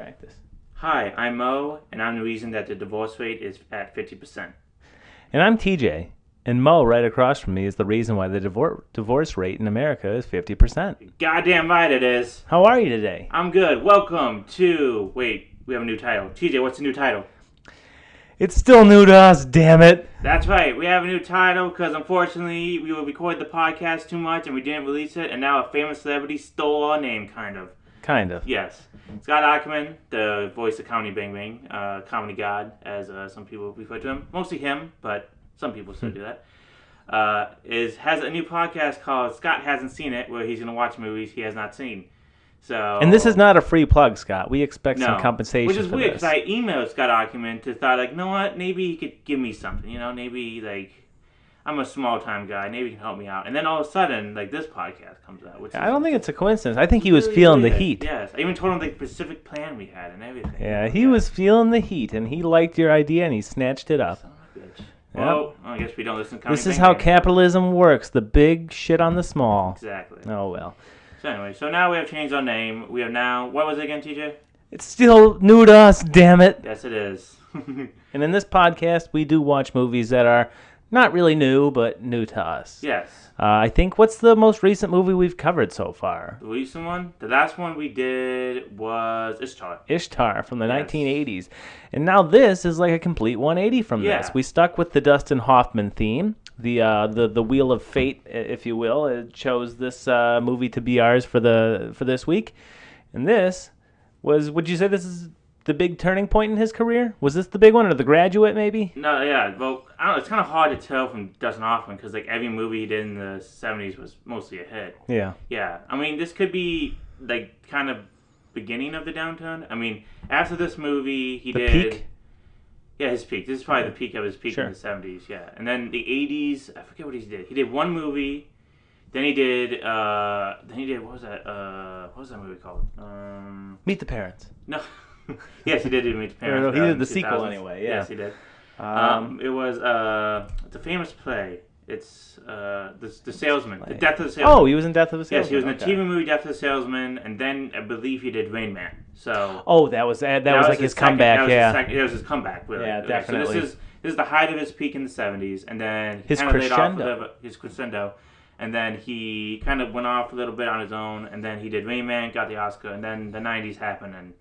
practice. Hi, I'm Mo, and I'm the reason that the divorce rate is at 50%. And I'm TJ. And Mo, right across from me, is the reason why the divorce rate in America is 50%. Goddamn right it is. How are you today? I'm good. Welcome to... Wait, we have a new title. TJ, what's the new title? It's still new to us, damn it. That's right. We have a new title because unfortunately we recorded the podcast too much and we didn't release it, and now a famous celebrity stole our name, kind of. Kind of. Yes. Scott Ackerman, the voice of Comedy Bang Bang, Comedy God, as some people refer to him. Mostly him, but some people still do that. Has a new podcast called Scott Hasn't Seen It, where he's going to watch movies he has not seen. So, And this is not a free plug, Scott. We expect some compensation which is for weird this. because I emailed Scott Ackerman to thought, like, you know what, maybe he could give me something. Maybe, like, I'm a small-time guy. Maybe he can help me out. And then all of a sudden, like, this podcast comes out. Which I don't think it's a coincidence. I think he was feeling the heat. Yes. I even told him the specific plan we had and everything. Yeah, he was feeling the heat, and he liked your idea, and he snatched it up. Son of a bitch. Well, I guess we don't listen to Comedy This is Bang how Bang. capitalism works. The big shit on the small. Exactly. Oh, well. So anyway, now we have changed our name. We have now... What was it again, TJ? It's still new to us, damn it. Yes, it is. And in this podcast, we do watch movies that are not really new, but new to us. Yes. I think, what's the most recent movie we've covered so far? The recent one? The last one we did was Ishtar. Ishtar from the Yes. 1980s. And now this is like a complete 180 from this. We stuck with the Dustin Hoffman theme. The Wheel of Fate, if you will, it chose this movie to be ours for this week. And this was, would you say this is the big turning point in his career? Was this the big one, or The Graduate, maybe? No, yeah. Well, I don't know. It's kind of hard to tell from Dustin Hoffman because like every movie he did in the 70s was mostly a hit. Yeah. Yeah. I mean, this could be like kind of beginning of the downturn. I mean, after this movie, he did... Peak? Yeah, his peak. This is probably the peak of his peak Sure. in the 70s, yeah. And then the 80s, I forget what he did. He did one movie, then he did, what was that movie called? Meet the Parents. No. Yes, he did do Meet the Parents. He did the sequel anyway, yeah. Yes, he did. It was the famous play. It's the Salesman, The Death of the Salesman. Oh, he was in Death of the Salesman. Yes, he was in the TV movie Death of the Salesman, and then I believe he did Rain Man. So. Oh, that was like his comeback, yeah. That was his comeback, really. Yeah, Okay, definitely. So this is the height of his peak in the 70s, and then His kind of laid off crescendo. his crescendo, and then he kind of went off a little bit on his own, and then he did Rain Man, got the Oscar, and then the 90s happened, and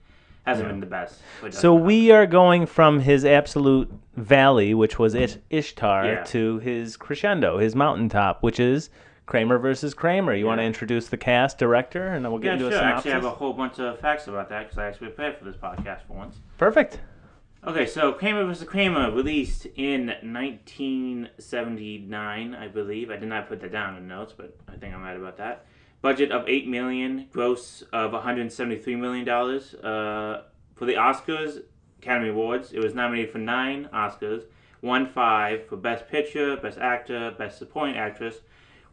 hasn't been the best. So we are going from his absolute valley, which was Ishtar, to his crescendo, his mountaintop, which is Kramer versus Kramer. You want to introduce the cast, director, and then we'll get into a synopsis? Actually, I have a whole bunch of facts about that because I actually prepared for this podcast for once. Perfect. Okay, so Kramer vs. Kramer, released in 1979, I believe. I did not put that down in notes, but I think I'm right about that. Budget of $8 million, gross of $173 million. For the Oscars, Academy Awards, it was nominated for 9 Oscars, won 5 for Best Picture, Best Actor, Best Supporting Actress,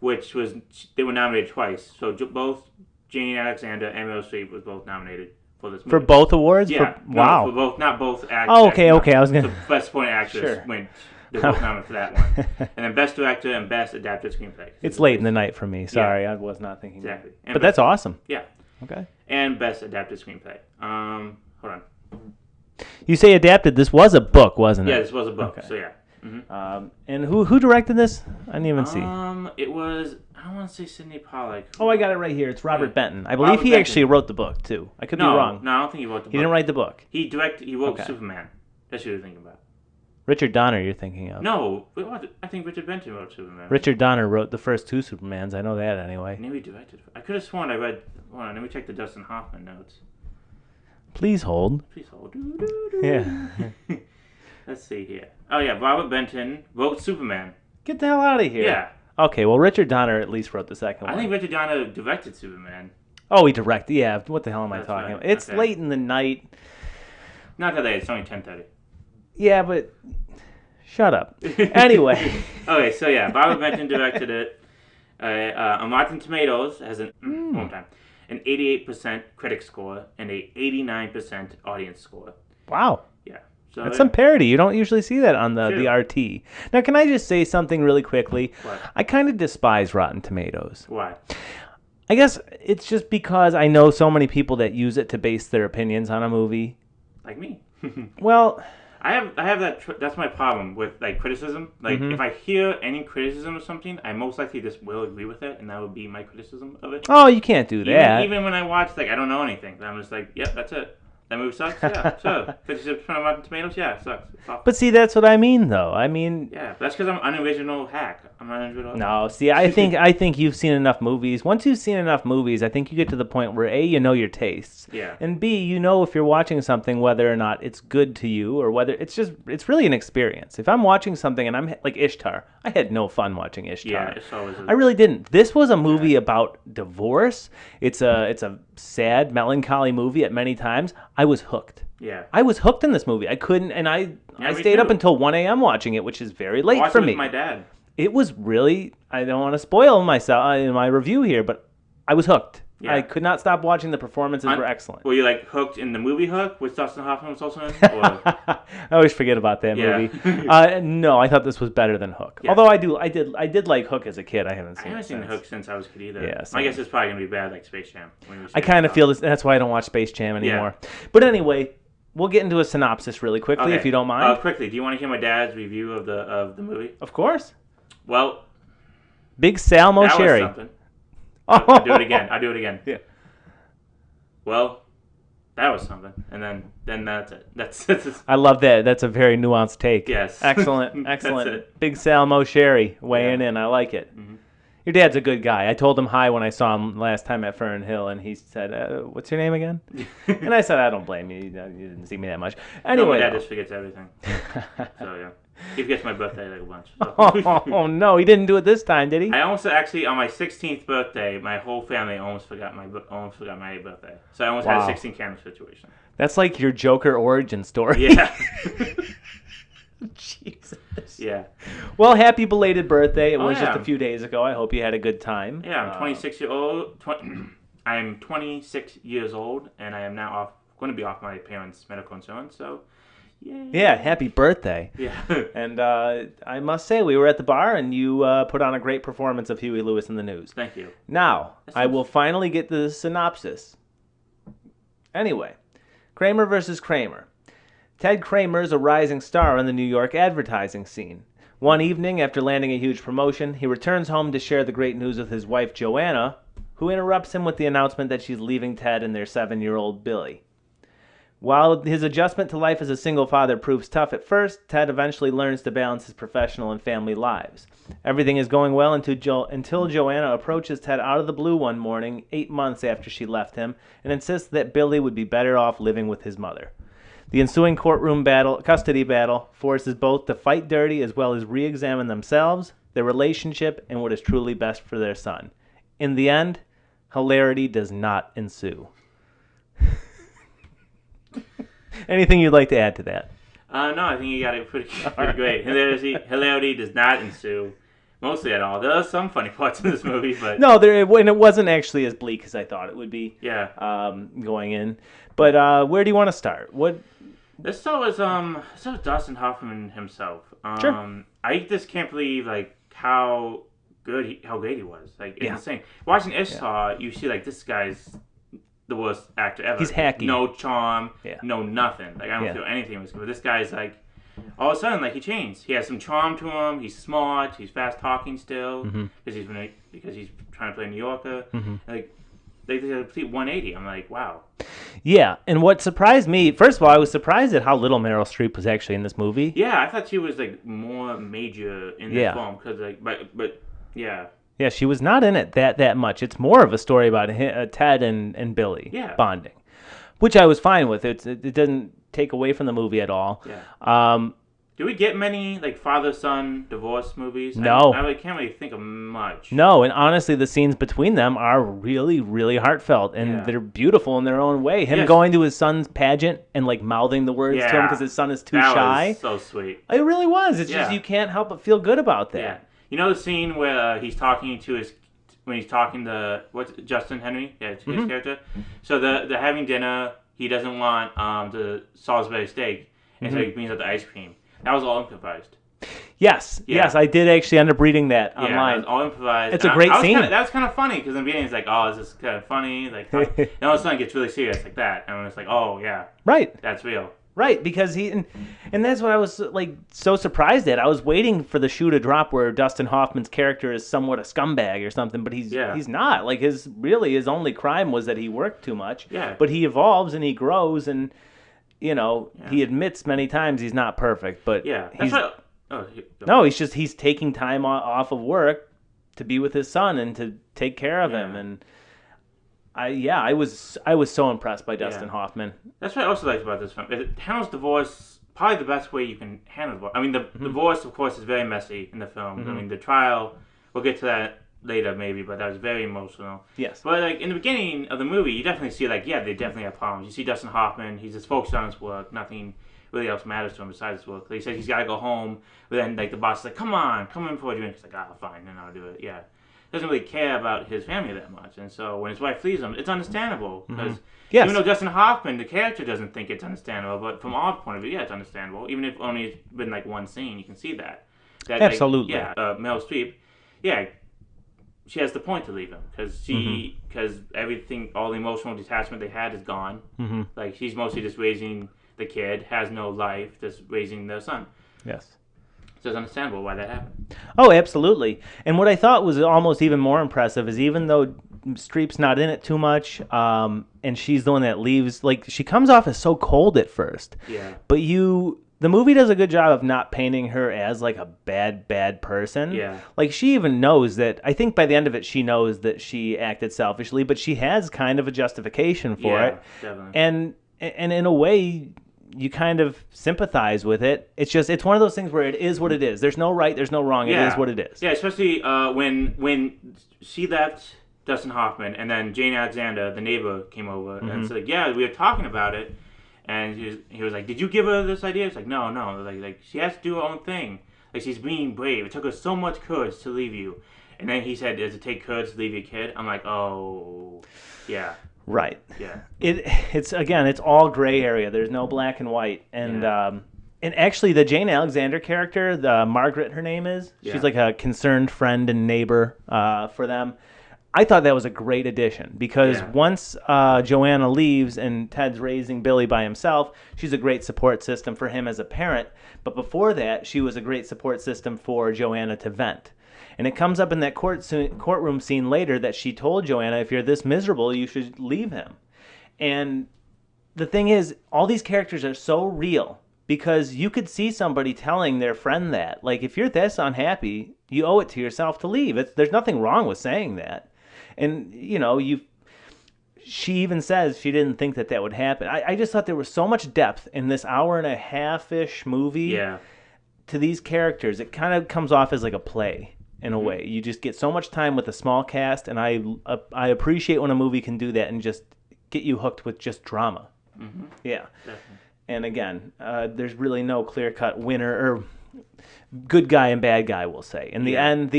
they were nominated twice. So both Jane Alexander and Meryl Streep was both nominated for this movie. For both awards? Yeah. Wow. For both, not both actors. Oh, okay. I was going to... Best Supporting Actress went. They're both nominated for that one. And then Best Director and Best Adapted Screenplay. It's late in the night for me. Sorry, I was not thinking. Exactly. But that's awesome. Yeah. Okay. And Best Adapted Screenplay. Hold on. You say adapted. This was a book, wasn't it? Yeah, this was a book. Okay. So yeah. Mm-hmm. And who directed this? I didn't even see. It was, I don't want to say Sidney Pollack. Oh, I got it right here. It's Robert Benton. I believe he actually wrote the book too. I could be wrong. No, I don't think he wrote the book. He didn't write the book. He wrote Superman. That's what you're thinking about. Richard Donner, you're thinking of. No, I think Richard Benton wrote Superman. Richard Donner wrote the first 2 Supermans. I know that anyway. Maybe he directed. I could have sworn I read. Hold on, let me check the Dustin Hoffman notes. Please hold. Please hold. Yeah. Let's see here. Oh yeah, Robert Benton wrote Superman. Get the hell out of here. Yeah. Okay, well Richard Donner at least wrote the second one. I think Richard Donner directed Superman. Oh, he directed. Yeah. What the hell am I talking about? It's Okay. late in the night. Not that late. It's only 10:30. Yeah, but shut up. Anyway. Okay, so yeah, Robert Benton directed it. On Rotten Tomatoes has an 88% critic score and a 89% audience score. Wow. Yeah. So That's some parody. You don't usually see that on the RT. Now, can I just say something really quickly? What? I kind of despise Rotten Tomatoes. Why? I guess it's just because I know so many people that use it to base their opinions on a movie. Like me. Well, I have that. That's my problem with like criticism. Like if I hear any criticism of something, I most likely just will agree with it, and that would be my criticism of it. Oh, you can't do that. Even when I watch, like I don't know anything, I'm just like, yep, that's it. That movie sucks. Yeah, so 56% on Rotten Tomatoes. Yeah, it sucks. It's awful. But see, that's what I mean, though. I mean, yeah, that's because I'm an unoriginal hack. I'm an unoriginal. No, see, I think you've seen enough movies. Once you've seen enough movies, I think you get to the point where A, you know your tastes, yeah, and B, you know if you're watching something whether or not it's good to you or whether it's really an experience. If I'm watching something and I'm like Ishtar, I had no fun watching Ishtar. Yeah, it's always I really didn't. This was a movie about divorce. It's a sad, melancholy movie at many times. I was hooked. Yeah. I was hooked in this movie. I couldn't, and I stayed up until 1 a.m. watching it, which is very late for me. With my dad. It was really, I don't want to spoil myself in my review here, but I was hooked. Yeah. I could not stop watching. The performances were excellent. Were you like hooked in the movie Hook, which Dustin Hoffman was also in? Or? I always forget about that movie. No, I thought this was better than Hook. Yeah. Although I did like Hook as a kid. I haven't seen Hook since I was a kid either. Yeah, I guess it's probably gonna be bad like Space Jam. I kind of feel this. That's why I don't watch Space Jam anymore. Yeah. But anyway, we'll get into a synopsis really quickly if you don't mind. Quickly, do you want to hear my dad's review of the movie? Of course. Well, Big Salmo Sherry. That was something. I'll do it again. Yeah. Well, that was something, and then that's it. That's it. I love that. That's a very nuanced take. Yes. Excellent. Big Salmo Sherry weighing in. I like it. Mm-hmm. Your dad's a good guy. I told him hi when I saw him last time at Fern Hill, and he said, "What's your name again?" And I said, "I don't blame you. You didn't see me that much." Anyway, my dad just forgets everything. So yeah. He forgets my birthday like a bunch. So. Oh no, he didn't do it this time, did he? I almost actually on my 16th birthday, my whole family almost forgot my birthday. So I almost had a 16 camera situation. That's like your Joker origin story. Yeah. Jesus. Yeah. Well, happy belated birthday. It was just a few days ago. I hope you had a good time. Yeah, I'm 26 years old. I'm 26 years old, and I am now going to be off my parents' medical insurance. So. Yay. Yeah, happy birthday. Yeah. And I must say, we were at the bar, and you put on a great performance of Huey Lewis in the News. Thank you. Now, I will finally get the synopsis. Anyway, Kramer versus Kramer. Ted Kramer is a rising star on the New York advertising scene. One evening, after landing a huge promotion, he returns home to share the great news with his wife, Joanna, who interrupts him with the announcement that she's leaving Ted and their 7-year-old Billy. While his adjustment to life as a single father proves tough at first, Ted eventually learns to balance his professional and family lives. Everything is going well until Joanna approaches Ted out of the blue one morning, 8 months after she left him, and insists that Billy would be better off living with his mother. The ensuing custody battle, forces both to fight dirty as well as re-examine themselves, their relationship, and what is truly best for their son. In the end, hilarity does not ensue. Anything you'd like to add to that? No, I think you got it pretty great. Hilarity does not ensue, mostly at all. There are some funny parts in this movie, but no, and it wasn't actually as bleak as I thought it would be. Yeah. Going in, but where do you want to start? Let's start with Dustin Hoffman himself. Sure. I just can't believe like how great he was. Like it's insane. Watching Ishtar, you see like this guy's the worst actor ever. He's hacky. No charm, no nothing. Like I don't feel anything was good. But this guy's like, all of a sudden, like he changed. He has some charm to him. He's smart. He's fast talking still because he's trying to play New Yorker. Mm-hmm. Like they did a complete 180. I'm like, wow. Yeah, and what surprised me, first of all, I was surprised at how little Meryl Streep was actually in this movie. Yeah, I thought she was like more major in the film because like, but yeah. Yeah, she was not in it that much. It's more of a story about Ted and Billy bonding, which I was fine with. It doesn't take away from the movie at all. Yeah. Do we get many like father-son divorce movies? No. I can't really think of much. No, and honestly, the scenes between them are really, really heartfelt, and they're beautiful in their own way. Him going to his son's pageant and like mouthing the words to him because his son is too shy. That was so sweet. It really was. It's just you can't help but feel good about that. Yeah. You know the scene where he's talking to Justin Henry, his character. So they're having dinner. He doesn't want the Salisbury steak, and so he brings out the ice cream. That was all improvised. Yes, I did actually end up reading that online. Yeah, all improvised. It's a great scene. That was kind of funny because in the beginning it's like, oh, is this kind of funny? Like, and all of a sudden it gets really serious like that, and it's like, oh yeah, right, that's real. Right, because and that's what I was like so surprised at. I was waiting for the shoe to drop where Dustin Hoffman's character is somewhat a scumbag or something, but he's not. Like his only crime was that he worked too much. Yeah. But he evolves and he grows and he admits many times he's not perfect, but he's taking time off of work to be with his son and to take care of him, and I was so impressed by Dustin Hoffman. That's what I also liked about this film. It handles divorce probably the best way you can handle divorce. I mean, the divorce, of course, is very messy in the film. I mean, the trial, we'll get to that later maybe, but that was very emotional. Yes. But like in the beginning of the movie, you definitely see they definitely have problems. You see Dustin Hoffman, he's just focused on his work. Nothing really else matters to him besides his work. He said he's got to go home, but then like the boss is like, come in for a drink. He's like, fine, then I'll do it. Yeah. Doesn't really care about his family that much, and so when his wife flees him, it's understandable because even though Dustin Hoffman, the character, doesn't think it's understandable, but from our point of view, it's understandable. Even if only it's been like one scene, you can see that absolutely. Meryl Streep, she has the point to leave him because everything, all the emotional detachment they had is gone. Like she's mostly just raising the kid, has no life, just raising their son. Yes. So it's understandable why that happened. Oh, absolutely. And what I thought was almost even more impressive is even though Streep's not in it too much, and she's the one that leaves, like she comes off as so cold at first. Yeah. But the movie does a good job of not painting her as like a bad person. Yeah. Like she even knows that, I think by the end of it, she knows that she acted selfishly, but she has kind of a justification for it. Definitely. And in a way, you kind of sympathize with it. It's one of those things where it is what it is. There's no right, there's no wrong. It is what it is. Yeah, especially when she left Dustin Hoffman and then Jane Alexander, the neighbor, came over and said, yeah, we were talking about it. And he was like, did you give her this idea? It's like, no. Like she has to do her own thing. Like she's being brave. It took her so much courage to leave you. And then he said, does it take courage to leave your kid? I'm like, oh, yeah. Right. Yeah. It's all gray area. There's no black and white. And and actually the Jane Alexander character, the Margaret her name is, she's like a concerned friend and neighbor for them. I thought that was a great addition because once Joanna leaves and Ted's raising Billy by himself, she's a great support system for him as a parent. But before that, she was a great support system for Joanna to vent. And it comes up in that courtroom scene later that she told Joanna, if you're this miserable, you should leave him. And the thing is, all these characters are so real because you could see somebody telling their friend that. Like, if you're this unhappy, you owe it to yourself to leave. There's nothing wrong with saying that. And, she even says she didn't think that would happen. I just thought there was so much depth in this hour and a half-ish movie to these characters. It kind of comes off as like a play. In a way, you just get so much time with a small cast, and I appreciate when a movie can do that and just get you hooked with just drama. Yeah, definitely. And again, there's really no clear-cut winner or good guy and bad guy. We'll say. In the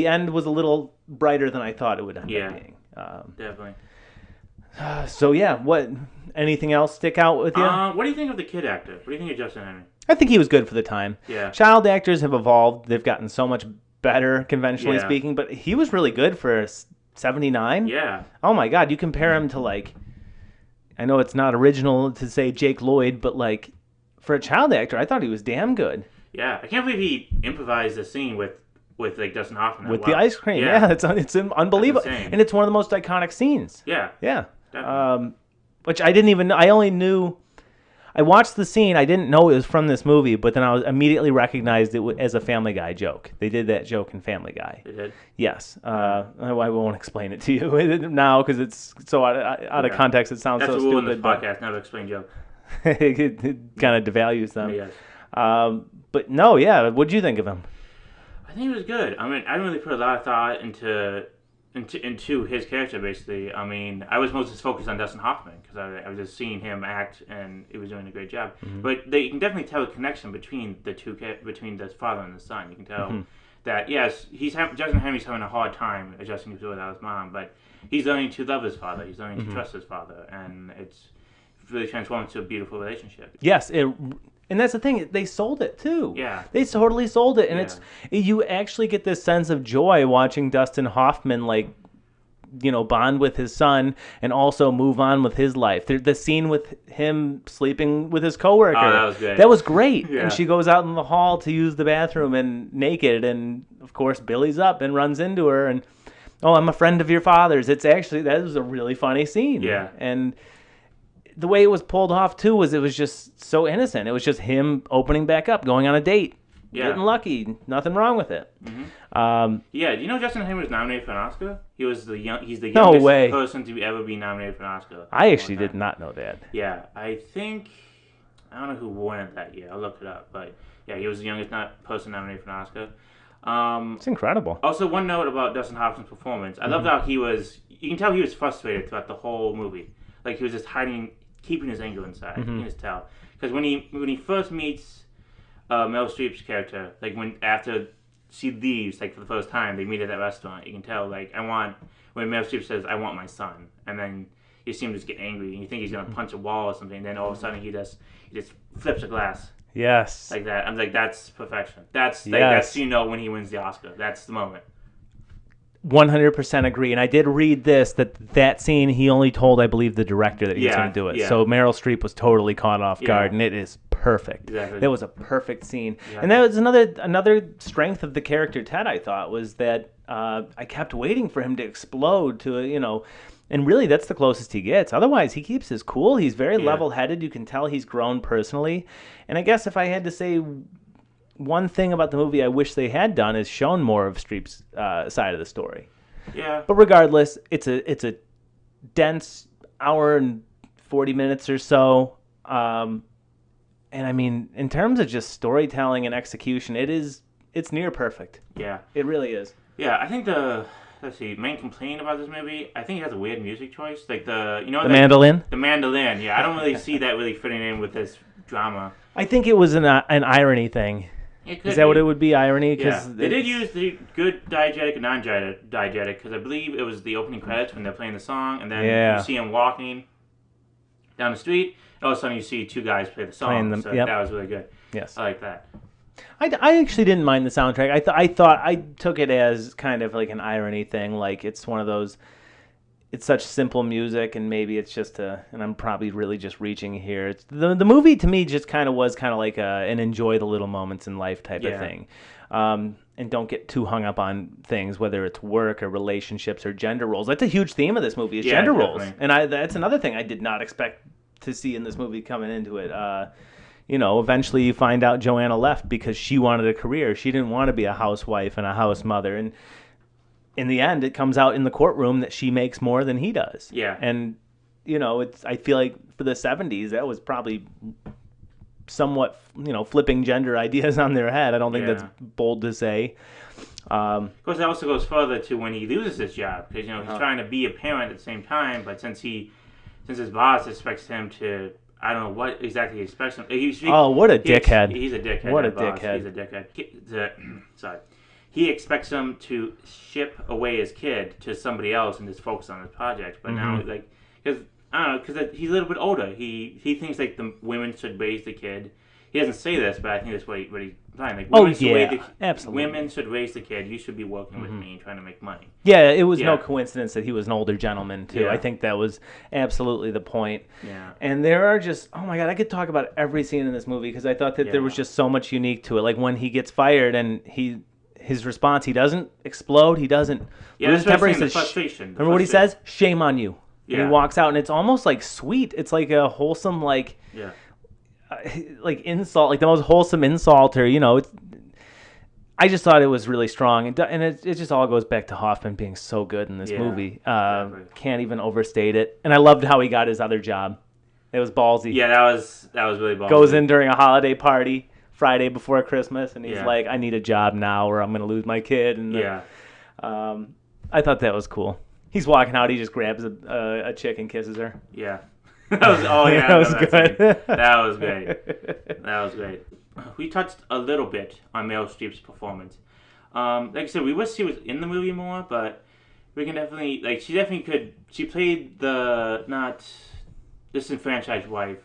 end was a little brighter than I thought it would end up being. Definitely. So what? Anything else stick out with you? What do you think of the kid actor? What do you think of Justin Henry? I think he was good for the time. Yeah. Child actors have evolved. They've gotten so much better, conventionally speaking, but he was really good for 79. Yeah. Oh my God, you compare him to I know it's not original to say Jake Lloyd, but for a child actor, I thought he was damn good. Yeah, I can't believe he improvised the scene with like Dustin Hoffman with the ice cream. Yeah, it's unbelievable, and it's one of the most iconic scenes. Yeah. Which I didn't even know. I only knew. I watched the scene. I didn't know it was from this movie, but then I immediately recognized it as a Family Guy joke. They did that joke in Family Guy. They did? Yes. I won't explain it to you now because it's so out of context. It sounds so stupid. That's the rule in this podcast, never explain jokes. it kind of devalues them. Yes. But no, what'd you think of him? I think he was good. I mean, I didn't really put a lot of thought into his character, basically. I mean, I was mostly focused on Dustin Hoffman because I was just seeing him act, and he was doing a great job. But you can definitely tell the connection between the two, between the father and the son. You can tell that, yes, Justin Henry's having a hard time adjusting to without his mom, but he's learning to love his father. He's learning to trust his father, and it's really transformed into a beautiful relationship. Yes, And that's the thing, they sold it too. Yeah. They totally sold it. And Yeah. you actually get this sense of joy watching Dustin Hoffman, like, bond with his son and also move on with his life. The scene with him sleeping with his coworker. Oh, that was good. That was great. Yeah. And she goes out in the hall to use the bathroom and naked. And, of course, Billy's up and runs into her. And, oh, I'm a friend of your father's. That was a really funny scene. Yeah. And the way it was pulled off, too, was it was just so innocent. It was just him opening back up, going on a date, getting lucky. Nothing wrong with it. Mm-hmm. Do you know Justin Hamer was nominated for an Oscar? He's the youngest person to ever be nominated for an Oscar. I actually did not know that. Yeah, I don't know who won it that year. I'll look it up. But, yeah, he was the youngest person nominated for an Oscar. It's incredible. Also, one note about Dustin Hoffman's performance. I loved how you can tell he was frustrated throughout the whole movie. Like, he was just keeping his anger inside. Mm-hmm. You can just tell. Because when he first meets Meryl Streep's character, like, after she leaves, like, for the first time, they meet at that restaurant, you can tell, like, when Meryl Streep says, I want my son, and then you see him just get angry, and you think he's going to punch a wall or something, and then all of a sudden he just flips a glass. Yes. Like that. I'm like, that's perfection. That's when he wins the Oscar. That's the moment. 100% agree. And I did read that scene, he only told, I believe, the director that he was going to do it. Yeah. So Meryl Streep was totally caught off guard, and it is perfect. Exactly. That was a perfect scene. Yeah. And that was another strength of the character Ted, I thought, was that I kept waiting for him to explode and really that's the closest he gets. Otherwise, he keeps his cool. He's very level-headed. You can tell he's grown personally. And I guess if I had to say one thing about the movie I wish they had done is shown more of Streep's side of the story. Yeah. But regardless, it's a dense hour and 40 minutes or so. And I mean, in terms of just storytelling and execution, it's near perfect. Yeah. It really is. Yeah, I think the main complaint about this movie, I think it has a weird music choice. Like the mandolin? The mandolin, yeah. I don't really see that really fitting in with this drama. I think it was an irony thing. Is that what it would be, irony? Yeah. They did use the good diegetic and non-diegetic, because I believe it was the opening credits when they're playing the song, and then you see him walking down the street, and all of a sudden you see two guys play the song. That was really good. Yes. I like that. I actually didn't mind the soundtrack. I took it as kind of like an irony thing. Like, it's one of those, it's such simple music, and maybe it's just and I'm probably really just reaching here. It's the movie to me just kind of was kind of like an enjoy the little moments in life type of thing. And don't get too hung up on things, whether it's work or relationships or gender roles. That's a huge theme of this movie, is gender roles. And that's another thing I did not expect to see in this movie coming into it. Eventually you find out Joanna left because she wanted a career. She didn't want to be a housewife and a house mother. And in the end, it comes out in the courtroom that she makes more than he does. Yeah. And, I feel like for the 70s, that was probably somewhat, flipping gender ideas on their head. I don't think that's bold to say. Of course, that also goes further to when he loses his job. Because, he's trying to be a parent at the same time, but since his boss expects him to, I don't know what exactly he expects him. What a dickhead. He's a dickhead. What a dickhead. He's a dickhead. Sorry. He expects him to ship away his kid to somebody else and just focus on his project. But now, because I don't know, because he's a little bit older. He thinks like the women should raise the kid. He doesn't say this, but I think that's what he's implying. Like, absolutely. Women should raise the kid. You should be working with me and trying to make money. Yeah, it was no coincidence that he was an older gentleman, too. Yeah. I think that was absolutely the point. Yeah. And there are just, oh my God, I could talk about every scene in this movie because I thought that there was just so much unique to it. Like when he gets fired and his response, he doesn't explode, he doesn't lose temper. He says, remember what he says? Shame on you. Yeah. And he walks out, and it's almost like sweet. It's like a wholesome, like insult, like the most wholesome insult, or I just thought it was really strong, and it just all goes back to Hoffman being so good in this movie. Exactly. Can't even overstate it. And I loved how he got his other job. It was ballsy. Yeah, that was really ballsy. Goes in during a holiday party Friday before Christmas, and he's like, "I need a job now, or I'm going to lose my kid." And I thought that was cool. He's walking out. He just grabs a chick and kisses her. Yeah. That was that was good. That was great. That was great. We touched a little bit on Meryl Streep's performance. Like I said, we wish she was in the movie more, but we can definitely she definitely could. She played the not disenfranchised wife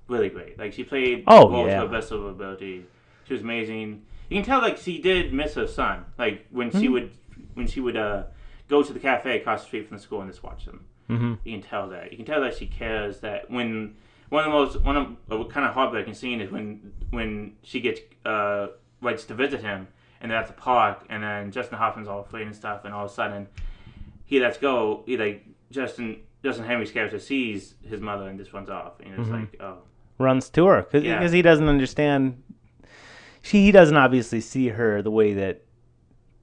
really great. Like she played Oh, to yeah. her best of her ability. She was amazing. You can tell like she did miss her son. Like when she would go to the cafe across the street from the school and just watch them. Mm-hmm. You can tell that. You can tell that she cares. That when one of a kind of heartbreaking scene is when she gets rights to visit him and they're at the park and then Justin Hoffman's all afraid and stuff and all of a sudden he lets go. He like Justin Henry's character sees his mother and just runs off and it's like runs to her because he doesn't understand. He doesn't obviously see her the way that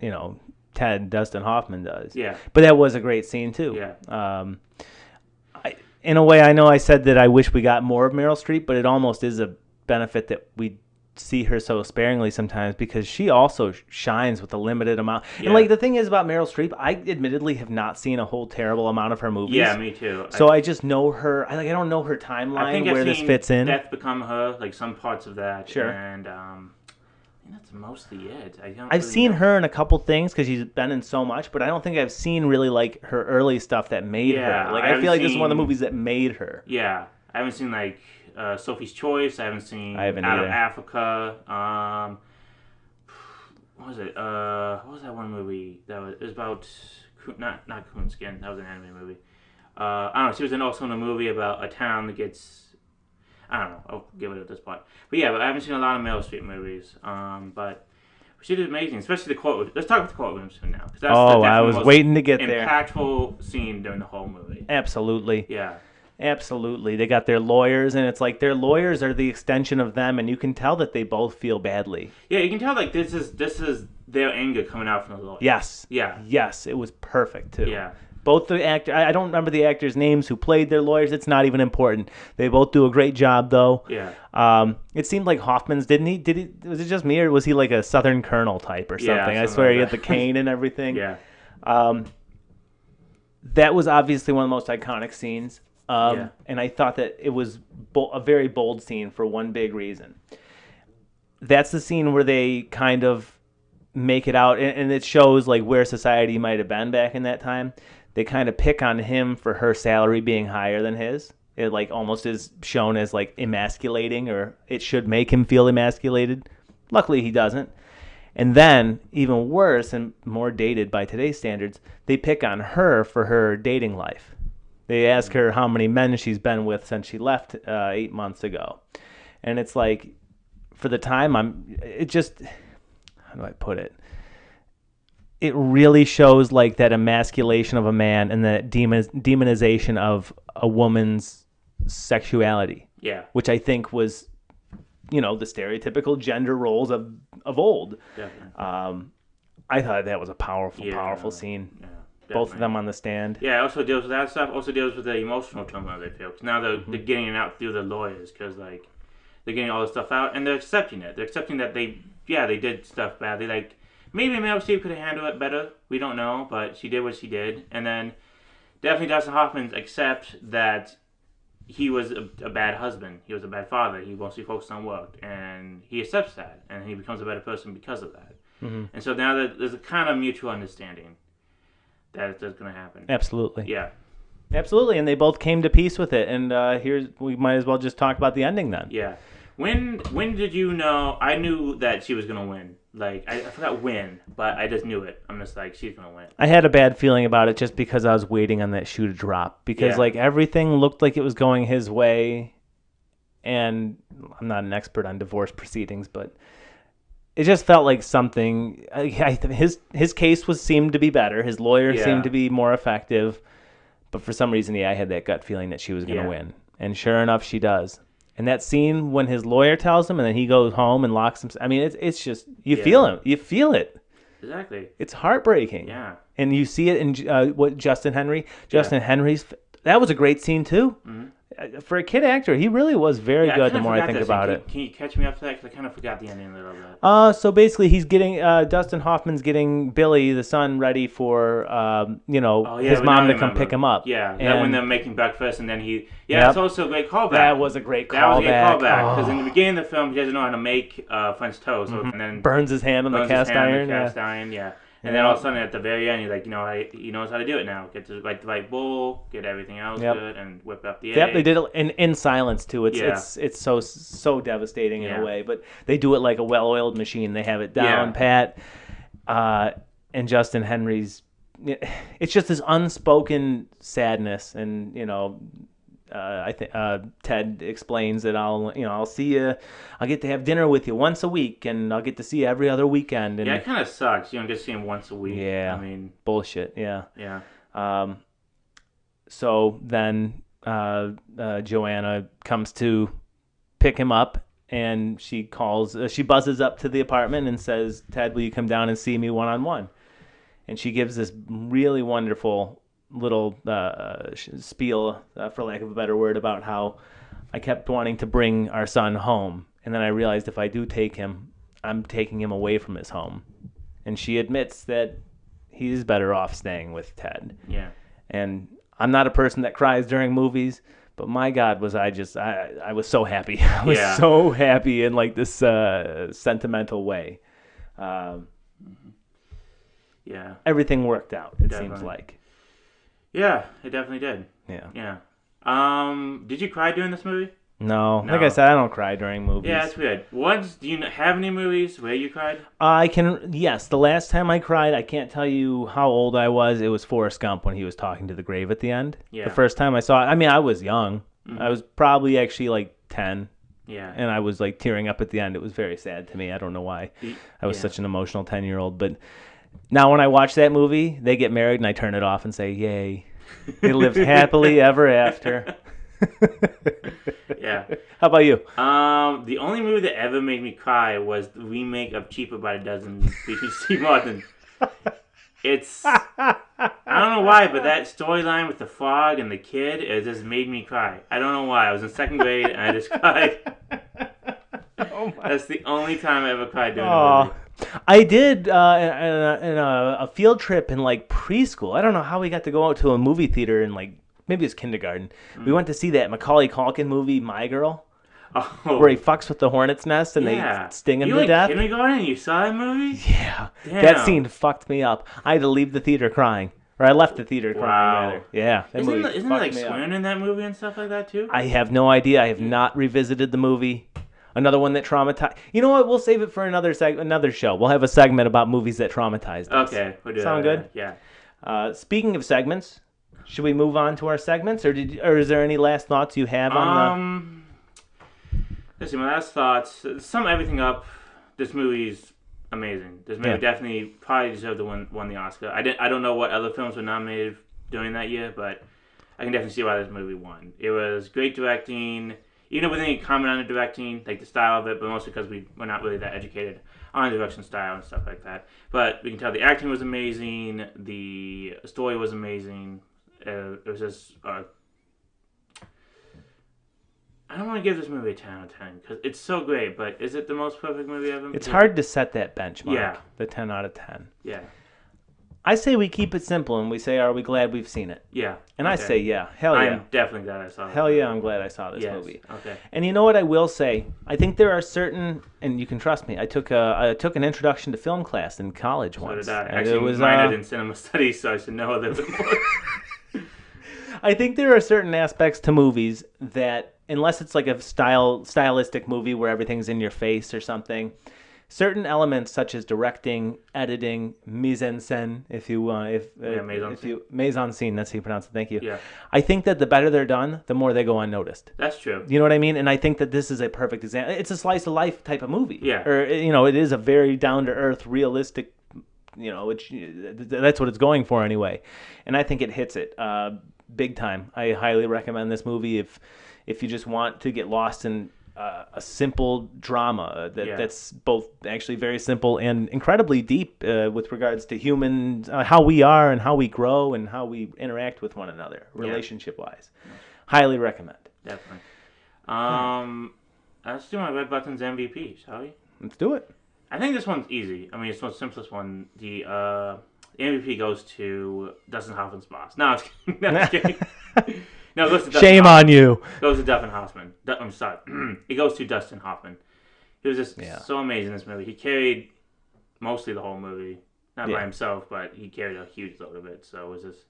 Dustin Hoffman does. Yeah. But that was a great scene too. Yeah. In a way, I know I said that I wish we got more of Meryl Streep, but it almost is a benefit that we see her so sparingly sometimes because she also shines with a limited amount. Yeah. And like the thing is about Meryl Streep, I admittedly have not seen a whole terrible amount of her movies. Yeah, me too. So I just know her. I don't know her timeline where this fits in. Death Become Her, like some parts of that. Sure. And that's mostly it. I've seen her in a couple things because she's been in so much, but I don't think I've seen really like her early stuff that made her. Like I feel like this is one of the movies that made her. Yeah, I haven't seen like Sophie's Choice. I haven't seen Out of Africa. What was it? What was that one movie that was? It was about not Coonskin. That was an anime movie. I don't know. She was also in a movie about a town that gets. I don't know. I'll give it at this point. But yeah, I haven't seen a lot of Meryl Streep movies. But she did amazing, especially the courtroom. Let's talk about the courtroom scene now. That's I was waiting to get there. Impactful scene during the whole movie. Absolutely. Yeah. Absolutely. They got their lawyers, and it's like their lawyers are the extension of them, and you can tell that they both feel badly. Yeah, you can tell like this is their anger coming out from the lawyers. Yes. Yeah. Yes, it was perfect too. Yeah. Both the actor, I don't remember the actors' names who played their lawyers. It's not even important. They both do a great job, though. Yeah. It seemed like Hoffman's, didn't he? Was it just me, or was he like a Southern Colonel type or something? Yeah, I swear like he had the cane and everything. Yeah. That was obviously one of the most iconic scenes. And I thought that it was a very bold scene for one big reason. That's the scene where they kind of make it out, and it shows like where society might have been back in that time. They kind of pick on him for her salary being higher than his. It like almost is shown as like emasculating, or it should make him feel emasculated. Luckily, he doesn't. And then, even worse and more dated by today's standards, they pick on her for her dating life. They ask her how many men she's been with since she left 8 months ago. And it's like, for the time, how do I put it? It really shows like that emasculation of a man and that demonization of a woman's sexuality. Yeah. Which I think was, the stereotypical gender roles of old. Definitely. I thought that was a powerful scene. Yeah, both of them on the stand. Yeah, it also deals with that stuff. Also deals with the emotional turmoil they feel. Because now they're getting it out through the lawyers. Because like they're getting all this stuff out and they're accepting it. They're accepting that they did stuff badly. Like maybe Meryl Streep could have handled it better. We don't know, but she did what she did. And then definitely Dustin Hoffman accepts that he was a bad husband. He was a bad father. He mostly focused on work, and he accepts that, and he becomes a better person because of that. Mm-hmm. And so now there's a kind of mutual understanding that that's going to happen. Absolutely. Yeah. Absolutely, and they both came to peace with it. And we might as well just talk about the ending then. Yeah. When did you know? I knew that she was going to win. Like, I forgot when, but I just knew it. I'm just like, she's going to win. I had a bad feeling about it just because I was waiting on that shoe to drop. Because, like, everything looked like it was going his way. And I'm not an expert on divorce proceedings, but it just felt like something. His case seemed to be better. His lawyer seemed to be more effective. But for some reason, I had that gut feeling that she was going to win. And sure enough, she does. And that scene when his lawyer tells him and then he goes home and locks himself. I mean, it's just, you feel him. You feel it. Exactly. It's heartbreaking. Yeah. And you see it in Justin Henry. Justin Henry's, that was a great scene too. Mm-hmm. For a kid actor, he really was very good the more I think about it. Can you catch me up to that? Because I kind of forgot the ending a little bit. So basically, he's getting, Dustin Hoffman's getting Billy, the son, ready for, his mom to come pick him up. Yeah, and when they're making breakfast, and then it's also a great callback. That was a great callback. Because in the beginning of the film, he doesn't know how to make French toast. Mm-hmm. And then burns his hand on the cast iron. Yeah. And then all of a sudden, at the very end, he knows how to do it now. Get the right bowl, get everything else good, and whip up the egg. Yep, they did it in silence too. It's so devastating in a way, but they do it like a well-oiled machine. They have it down pat. And Justin Henry's, it's just this unspoken sadness, and I think Ted explains that I'll see you. I'll get to have dinner with you once a week, and I'll get to see you every other weekend. And it kind of sucks. You don't get to see him once a week. Yeah, I mean, bullshit. Yeah. Yeah. So then Joanna comes to pick him up, and she buzzes up to the apartment and says, "Ted, will you come down and see me one-on-one?" And she gives this really wonderful little spiel, for lack of a better word, about how I kept wanting to bring our son home, and then I realized if I do take him, I'm taking him away from his home. And she admits that he's better off staying with Ted. Yeah. And I'm not a person that cries during movies, but my God, was I was so happy. I was so happy in like this sentimental way. Yeah. Everything worked out, it seems like. Yeah, it definitely did. Yeah. Yeah. Did you cry during this movie? No. Like I said, I don't cry during movies. Yeah, that's weird. Do you have any movies where you cried? Yes, the last time I cried, I can't tell you how old I was. It was Forrest Gump when he was talking to the grave at the end. Yeah. The first time I saw it, I was young. Mm-hmm. I was probably actually like 10. Yeah. And I was like tearing up at the end. It was very sad to me. I don't know why. I was such an emotional 10-year-old. But now when I watch that movie, they get married and I turn it off and say, yay. They lived happily ever after. Yeah. How about you? The only movie that ever made me cry was the remake of Cheaper by the Dozen featuring Steve Martin. I don't know why, but that storyline with the frog and the kid, it just made me cry. I don't know why. I was in second grade and I just cried. That's the only time I ever cried during a movie. I did in a field trip in like preschool. I don't know how we got to go out to a movie theater in like maybe it was kindergarten. We went to see that Macaulay Culkin movie, My Girl, where he fucks with the hornet's nest and they sting him to death. Can we go in and you saw that movie? Yeah. Damn. That scene fucked me up. I had to leave the theater crying. Or I left the theater crying, rather. Yeah. Isn't there like swearing in that movie and stuff like that, too? I have no idea. I have not revisited the movie. Another one that traumatized... You know what? We'll save it for another show. We'll have a segment about movies that traumatized us. Okay. We'll do Sound that. good? Yeah. Speaking of segments, should we move on to our segments? Or is there any last thoughts you have on the... Let's see, my last thoughts. To sum everything up, this movie's amazing. This movie definitely probably deserved to win the Oscar. I don't know what other films were nominated during that year, but I can definitely see why this movie won. It was great directing. Even with any comment on the directing, like the style of it, but mostly because we're not really that educated on the direction style and stuff like that. But we can tell the acting was amazing. The story was amazing. It was just... I don't want to give this movie a 10 out of 10 because it's so great, but is it the most perfect movie ever? It's hard to set that benchmark, the 10 out of 10. Yeah. I say we keep it simple and we say, are we glad we've seen it? Yeah. And I say, yeah. Hell yeah. I'm definitely glad I saw it. Hell yeah, I'm glad I saw this movie. Okay. And you know what I will say? I think there are certain, and you can trust me, I took an introduction to film class in college once. So did I. Actually, minored in cinema studies, so I should know a little bit more. I think there are certain aspects to movies that, unless it's like a stylistic movie where everything's in your face or something, certain elements such as directing, editing, mise en scène, if you want, mise en scène, that's how you pronounce it. Thank you. Yeah. I think that the better they're done, the more they go unnoticed. That's true. You know what I mean? And I think that this is a perfect example. It's a slice of life type of movie. Yeah. Or it is a very down to earth, realistic. That's what it's going for anyway, and I think it hits it big time. I highly recommend this movie if you just want to get lost in a simple drama that's both actually very simple and incredibly deep with regards to humans, how we are and how we grow and how we interact with one another, relationship-wise. Highly recommend. Definitely. Let's do my Red Buttons MVP, shall we? Let's do it. I think this one's easy. I mean, it's the most simplest one. The MVP goes to Dustin Hoffman's boss. No, I'm just kidding. No, it goes to Dustin Shame Hoffman. on you. It goes to Dustin Hoffman. I'm sorry. It goes to Dustin Hoffman. He was just so amazing in this movie. He carried mostly the whole movie. Not by himself, but he carried a huge load of it. So it was just...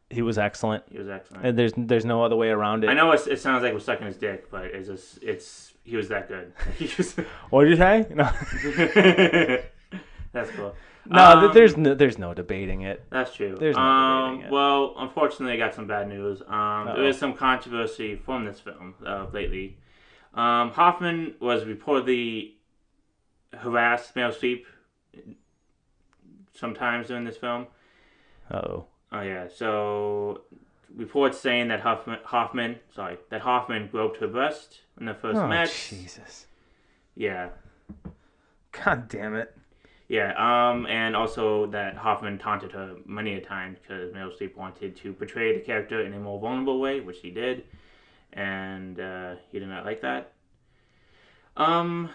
He was excellent. He was excellent. And there's no other way around it. I know it sounds like we're sucking his dick, but he was that good. What did you say? No. That's cool. No, there's no debating it. That's true. There's no debating it. Well, unfortunately, I got some bad news. There is some controversy from this film lately. Hoffman was reportedly harassed Meryl Streep sometimes during this film. Oh yeah. So reports saying that Hoffman groped her breast in the first match. Oh Jesus. Yeah. God damn it. Yeah. And also that Hoffman taunted her many a time because Meryl Streep wanted to portray the character in a more vulnerable way, which he did, and he did not like that.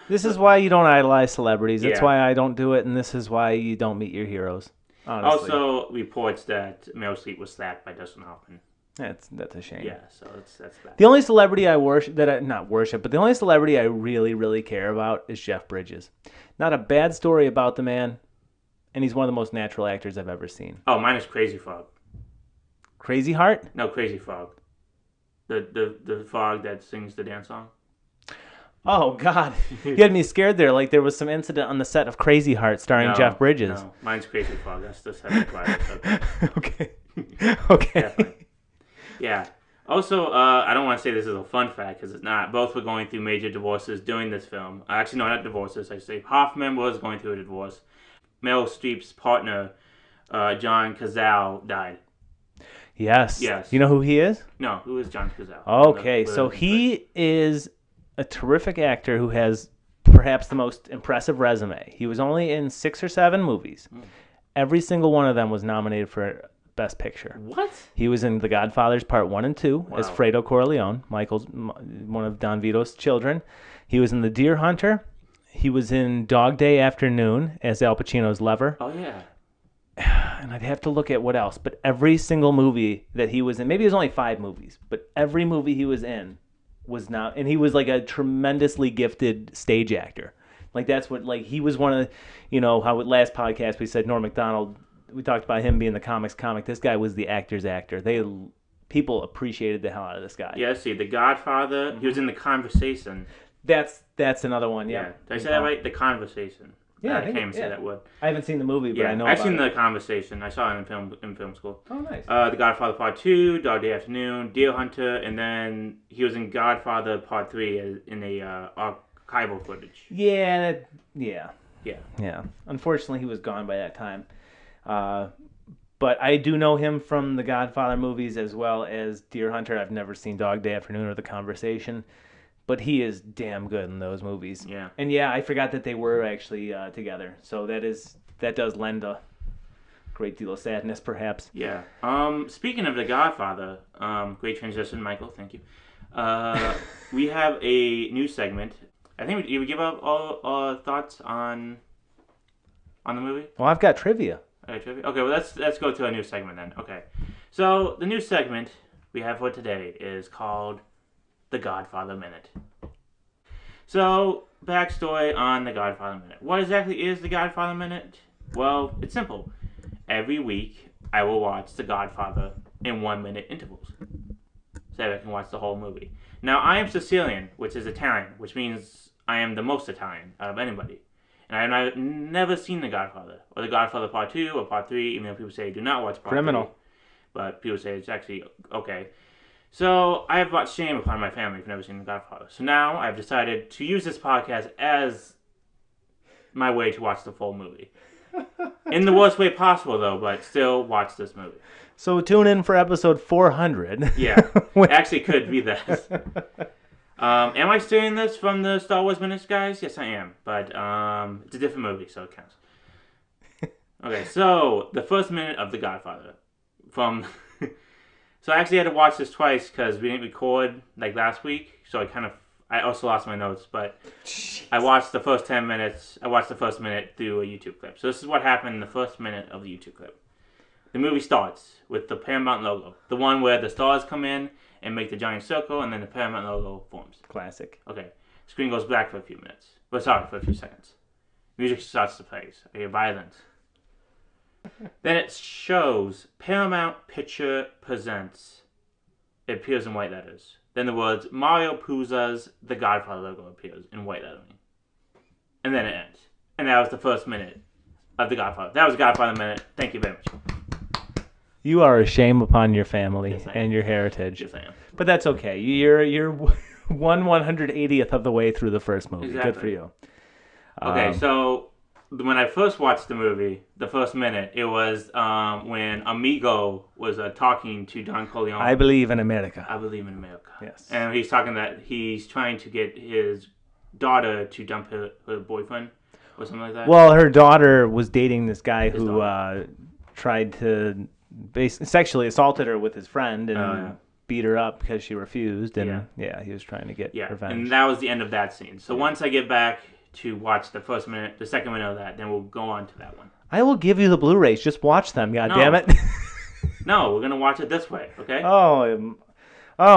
This is why you don't idolize celebrities. That's why I don't do it, and this is why you don't meet your heroes. Honestly. Also, reports that Meryl Streep was slapped by Dustin Hoffman. That's a shame. Yeah, so that's bad. The only celebrity I worship, but the only celebrity I really, really care about is Jeff Bridges. Not a bad story about the man, and he's one of the most natural actors I've ever seen. Oh, mine is Crazy Frog. Crazy Heart? No, Crazy Frog. The frog that sings the dance song. Oh, God. You had me scared there. Like there was some incident on the set of Crazy Heart starring Jeff Bridges. No, mine's Crazy Frog. That's the second part. Okay. Okay. Definitely. Yeah. Also, I don't want to say this is a fun fact because it's not. Both were going through major divorces during this film. Actually, no, not divorces. I say Hoffman was going through a divorce. Meryl Streep's partner, John Cazale, died. Yes. You know who he is? No, who is John Cazale? Okay, so he is a terrific actor who has perhaps the most impressive resume. He was only in 6 or 7 movies. Every single one of them was nominated for Best Picture. What? He was in The Godfathers Part 1 and 2 as Fredo Corleone, one of Don Vito's children. He was in The Deer Hunter. He was in Dog Day Afternoon as Al Pacino's lover. Oh, yeah. And I'd have to look at what else. But every single movie that he was in, maybe it was only 5 movies, but every movie he was in was not, and he was like a tremendously gifted stage actor. Like that's what, like he was one of, how at last podcast we said Norm Macdonald, we talked about him being the comic. This guy was the actor's actor. People appreciated the hell out of this guy. Yeah, see, The Godfather, he was in The Conversation. That's another one, yeah. Did I say that right? The Conversation. Yeah, I can't even say that word. I haven't seen the movie, but I know I've seen The Conversation. I saw it in film school. Oh, nice. The Godfather Part 2, Dog Day Afternoon, Deer Hunter, and then he was in Godfather Part 3 in a archival footage. Yeah. Unfortunately, he was gone by that time. But I do know him from the Godfather movies as well as Deer Hunter. I've never seen Dog Day Afternoon or The Conversation. But he is damn good in those movies. Yeah. And I forgot that they were actually together. So that does lend a great deal of sadness, perhaps. Yeah. Speaking of The Godfather, great transition, Michael. Thank you. We have a new segment. I think we give up all our thoughts on the movie. Well, I've got trivia. Trivia. Okay. Well, let's go to a new segment then. Okay. So the new segment we have for today is called The Godfather Minute. So, backstory on The Godfather Minute. What exactly is The Godfather Minute? Well, it's simple. Every week, I will watch The Godfather in 1-minute intervals, so that I can watch the whole movie. Now, I am Sicilian, which is Italian, which means I am the most Italian out of anybody. And I've never seen The Godfather, or The Godfather Part 2 or Part 3, even though people say do not watch Part 3. But people say it's actually okay. So I have brought shame upon my family for never seeing The Godfather. So now I've decided to use this podcast as my way to watch the full movie. In the worst way possible, though, but still watch this movie. So tune in for episode 400. Yeah, it actually could be that. Am I stealing this from the Star Wars Minutes, guys? Yes, I am. But it's a different movie, so it counts. Okay, so the first minute of The Godfather. So I actually had to watch this twice because we didn't record like last week. So I also lost my notes. But jeez. I watched the first 10 minutes. I watched the first minute through a YouTube clip. So this is what happened in the first minute of the YouTube clip. The movie starts with the Paramount logo. The one where the stars come in and make the giant circle and then the Paramount logo forms. Classic. Okay. Screen goes black for a few minutes. For a few seconds. Music starts to play. I hear violence. Then it shows Paramount Picture Presents. It appears in white letters. Then the words Mario Puzo's The Godfather logo appears in white lettering. And then it ends. And that was the first minute of The Godfather. That was Godfather Minute. Thank you very much. You are a shame upon your family Yes, and your heritage. Yes, I am. But that's okay. You're 1/180th of the way through the first movie. Exactly. Good for you. Okay, so when I first watched the movie, the first minute, it was when Amigo was talking to Don Corleone. I believe in America. I believe in America. Yes. And he's talking that he's trying to get his daughter to dump her boyfriend or something like that. Well, her daughter was dating this guy who tried to sexually assaulted her with his friend and beat her up because she refused. And he was trying to get revenge. And that was the end of that scene. So once I get back to watch the second minute of that, then we'll go on to that one. I will give you the Blu-rays. Just watch them, damn it. No, we're going to watch it this way, okay? Oh,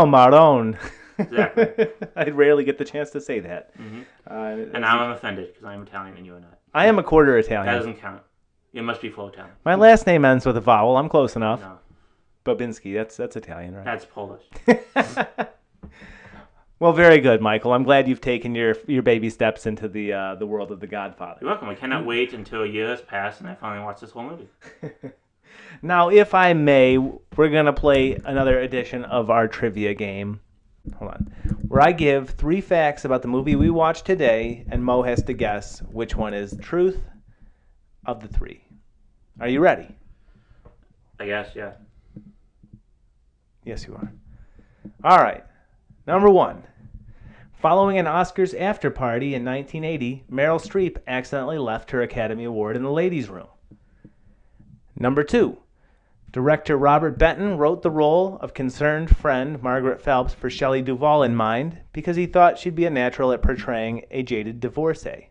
Maron. Exactly. I rarely get the chance to say that. Mm-hmm. And now I'm offended because I'm Italian and you are not. I am a quarter Italian. That doesn't count. You must be full Italian. My last name ends with a vowel. I'm close enough. No. Babinski. That's Italian, right? That's Polish. Well, very good, Michael. I'm glad you've taken your baby steps into the world of The Godfather. You're welcome. I cannot wait until a year has passed and I finally watch this whole movie. Now, if I may, we're going to play another edition of our trivia game. Hold on. Where I give 3 facts about the movie we watched today, and Mo has to guess which one is the truth of the 3. Are you ready? I guess, yeah. Yes, you are. All right. Number 1. Following an Oscars after party in 1980, Meryl Streep accidentally left her Academy Award in the ladies' room. Number 2. Director Robert Benton wrote the role of concerned friend Margaret Phelps for Shelley Duvall in mind because he thought she'd be a natural at portraying a jaded divorcee,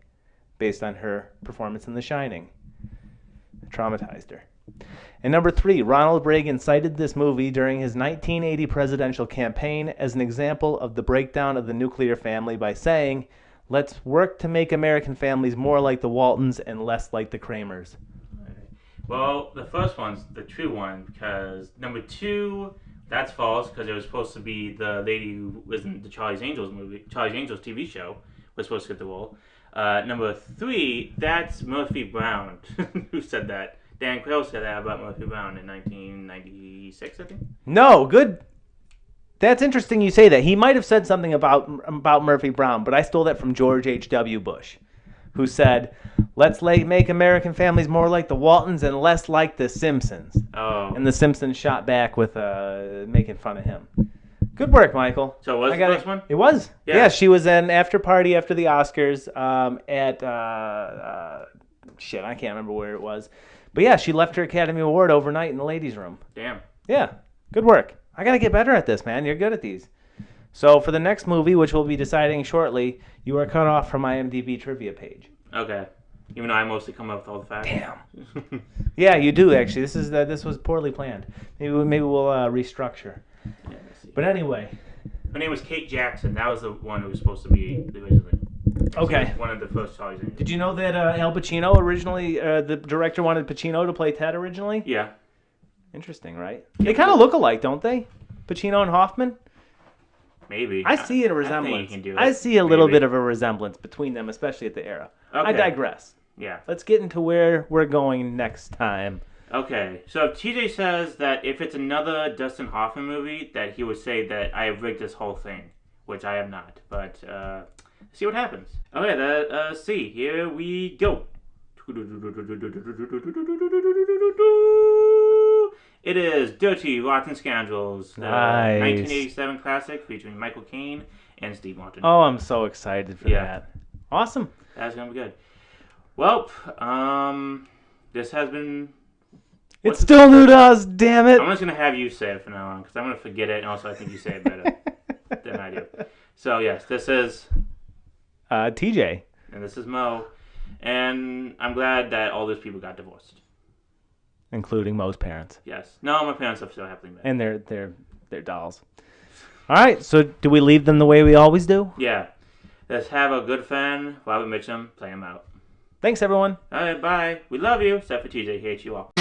based on her performance in The Shining. It traumatized her. And number 3, Ronald Reagan cited this movie during his 1980 presidential campaign as an example of the breakdown of the nuclear family by saying, "Let's work to make American families more like the Waltons and less like the Kramers." Well, the first one's the true one because number 2, that's false because it was supposed to be the lady who was in the Charlie's Angels TV show was supposed to get the role. Number 3, that's Murphy Brown who said that. Dan Quayle said that about Murphy Brown in 1996, I think. No, good. That's interesting you say that. He might have said something about Murphy Brown, but I stole that from George H.W. Bush, who said, "Let's make American families more like the Waltons and less like the Simpsons." Oh. And the Simpsons shot back with making fun of him. Good work, Michael. So was the first one? It was. Yeah, she was an after party after the Oscars at, I can't remember where it was. But yeah, she left her Academy Award overnight in the ladies' room. Damn. Yeah, good work. I got to get better at this, man. You're good at these. So for the next movie, which we'll be deciding shortly, you are cut off from my IMDb trivia page. Okay. Even though I mostly come up with all the facts. Damn. Yeah, you do actually. This was poorly planned. Maybe we'll restructure. Yeah, but anyway. Her name was Kate Jackson. That was the one who was supposed to be originally. Okay. One of the first Charlie's Angels. Did you know that Al Pacino originally, the director wanted Pacino to play Ted originally? Yeah. Interesting, right? They kind of look alike, don't they? Pacino and Hoffman? Maybe. I see a resemblance. I think you can do it. I see a little bit of a resemblance between them, especially at the era. Okay. I digress. Yeah. Let's get into where we're going next time. Okay. So TJ says that if it's another Dustin Hoffman movie, that he would say that I have rigged this whole thing, which I have not. But see what happens. Okay, let's see. Here we go. It is Dirty Rotten Scoundrels, the nice. 1987 classic featuring Michael Caine and Steve Martin. Oh, I'm so excited for that. Awesome. That's going to be good. Well, this has been... It's still new to us, damn it. I'm just going to have you say it from now on, because I'm going to forget it, and also I think you say it better than I do. So, yes, this is... TJ. And this is Mo. And I'm glad that all those people got divorced. Including Mo's parents. Yes. No, my parents are still happily married. And they're dolls. All right, so do we leave them the way we always do? Yeah. Let's have a good fan, Robert Mitchum, play him out. Thanks, everyone. All right, bye. We love you. Except for TJ. He hates you all.